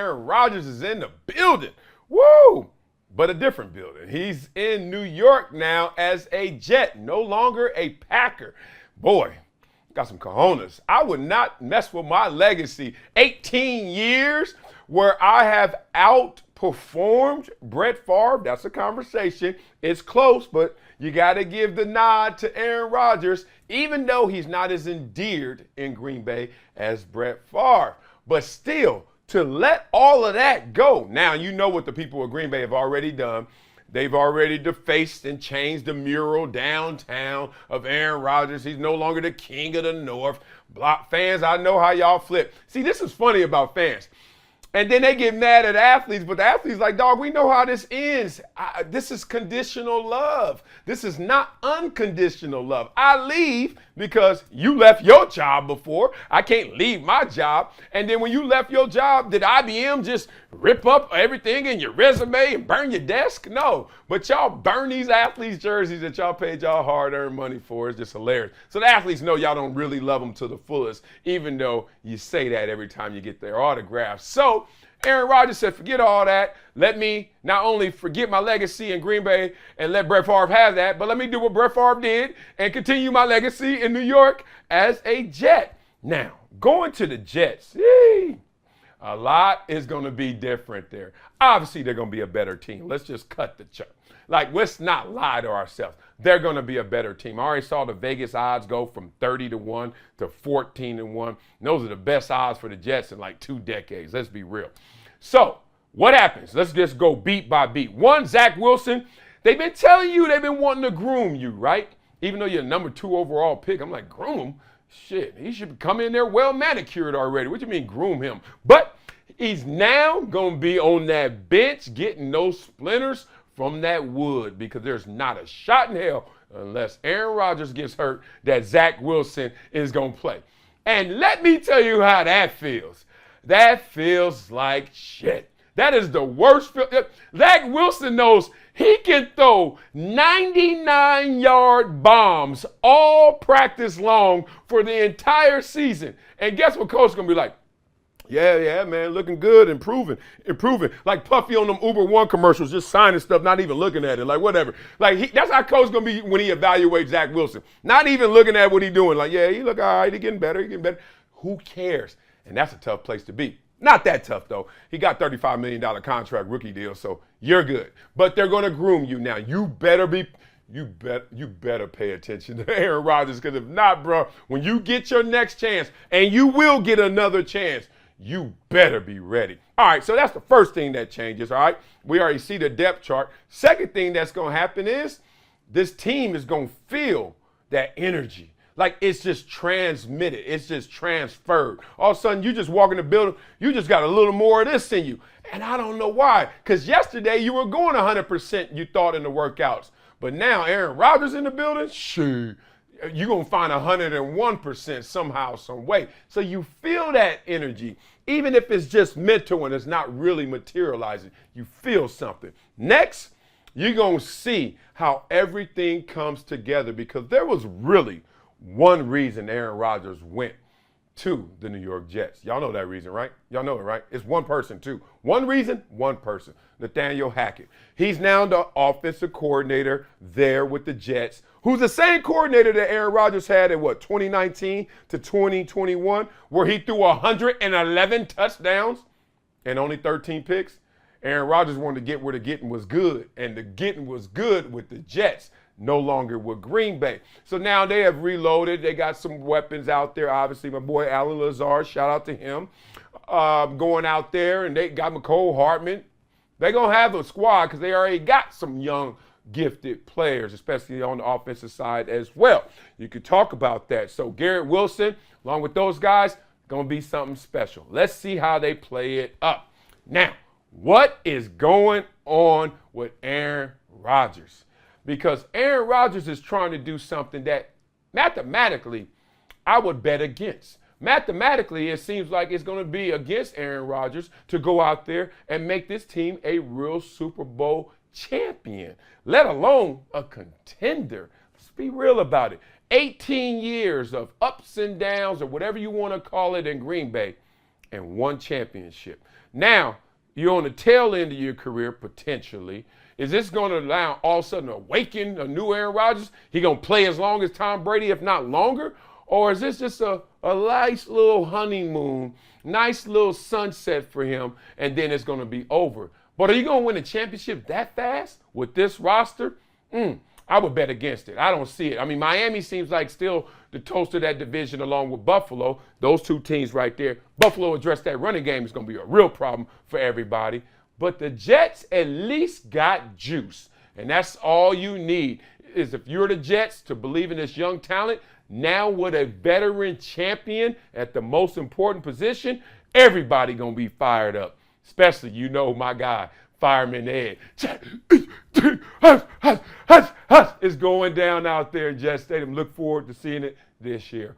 Aaron Rodgers is in the building. Woo! But a different building. He's in New York now as a Jet, no longer a Packer. Boy, got some cojones. I would not mess with my legacy. 18 years where I have outperformed Brett Favre. That's a conversation. It's close, but you got to give the nod to Aaron Rodgers, even though he's not as endeared in Green Bay as Brett Favre. But still, to let all of that go. Now, you know what the people of Green Bay have already done. They've already defaced and changed the mural downtown of Aaron Rodgers. He's no longer the king of the North. Block fans, I know how y'all flip. See, this is funny about fans. And then they get mad at athletes, but the athletes like, dog, we know how this ends. This is conditional love. This is not unconditional love. I leave because you left your job before. I can't leave my job. And then when you left your job, did IBM just rip up everything in your resume and burn your desk? No. But y'all burn these athletes' jerseys that y'all paid y'all hard-earned money for. It's just hilarious. So the athletes know y'all don't really love them to the fullest, even though you say that every time you get their autographs. So Aaron Rodgers said, forget all that. Let me not only forget my legacy in Green Bay and let Brett Favre have that, but let me do what Brett Favre did and continue my legacy in New York as a Jet. Now, going to the Jets, a lot is going to be different there. Obviously, they're going to be a better team. Let's just cut the check. Like, let's not lie to ourselves. They're going to be a better team. I already saw the Vegas odds go from 30-1 to 14-1. Those are the best odds for the Jets in like 2 decades. Let's be real. So, what happens? Let's just go beat by beat. One, Zach Wilson. They've been telling you they've been wanting to groom you, right? Even though you're number 2 overall pick. I'm like, groom him? Shit, he should come in there well manicured already. What do you mean groom him? But he's now going to be on that bench getting those splinters from that wood, because there's not a shot in hell, unless Aaron Rodgers gets hurt, that Zach Wilson is going to play. And let me tell you how that feels. That feels like shit. That is the worst. Zach Wilson knows he can throw 99-yard bombs all practice long for the entire season. And guess what coach is going to be like? Yeah, man, looking good, improving. Like Puffy on them Uber One commercials, just signing stuff, not even looking at it, like whatever. Like that's how coach gonna be when he evaluates Zach Wilson. Not even looking at what he's doing. Like, yeah, he look all right, he getting better. Who cares? And that's a tough place to be. Not that tough though. He got $35 million contract rookie deal, so you're good. But they're gonna groom you now. You better pay attention to Aaron Rodgers, because if not, bro, when you get your next chance, and you will get another chance, you better be ready. All right, so that's the first thing that changes, all right? We already see the depth chart. Second thing that's going to happen is this team is going to feel that energy. Like it's just transmitted. It's just transferred. All of a sudden, you just walk in the building, you just got a little more of this in you. And I don't know why, because yesterday you were going 100%, you thought, in the workouts. But now Aaron Rodgers in the building, shoot. You're going to find 101% somehow, some way. So you feel that energy, even if it's just mental and it's not really materializing. You feel something. Next, you're going to see how everything comes together, because there was really one reason Aaron Rodgers went to the New York Jets. Y'all know that reason, right? Y'all know it, right? It's one person, too. One reason, one person. Nathaniel Hackett. He's now the offensive coordinator there with the Jets, who's the same coordinator that Aaron Rodgers had in, 2019 to 2021, where he threw 111 touchdowns and only 13 picks. Aaron Rodgers wanted to get where the getting was good, and the getting was good with the Jets, no longer with Green Bay. So now they have reloaded. They got some weapons out there. Obviously, my boy Alan Lazard, shout out to him, going out there, and they got McCole Hartman. They're going to have a squad because they already got some young, gifted players, especially on the offensive side as well. You could talk about that. So Garrett Wilson, along with those guys, going to be something special. Let's see how they play it up. Now, what is going on with Aaron Rodgers? Because Aaron Rodgers is trying to do something that mathematically I would bet against. Mathematically, it seems like it's going to be against Aaron Rodgers to go out there and make this team a real Super Bowl champion, let alone a contender. Let's be real about it. 18 years of ups and downs, or whatever you want to call it, in Green Bay. and 1 championship. Now, you're on the tail end of your career, potentially. Is this going to allow all of a sudden awaken a new Aaron Rodgers? He going to play as long as Tom Brady, if not longer? Or is this just a nice little honeymoon, nice little sunset for him, and then it's going to be over? But are you going to win a championship that fast with this roster? I would bet against it. I don't see it. I mean, Miami seems like still the toast of that division along with Buffalo. Those 2 teams right there. Buffalo addressed that running game is going to be a real problem for everybody. But the Jets at least got juice. And that's all you need is if you're the Jets to believe in this young talent. Now with a veteran champion at the most important position, everybody going to be fired up. Especially, my guy, Fireman Ed. It's going down out there in Jet Stadium. Look forward to seeing it this year.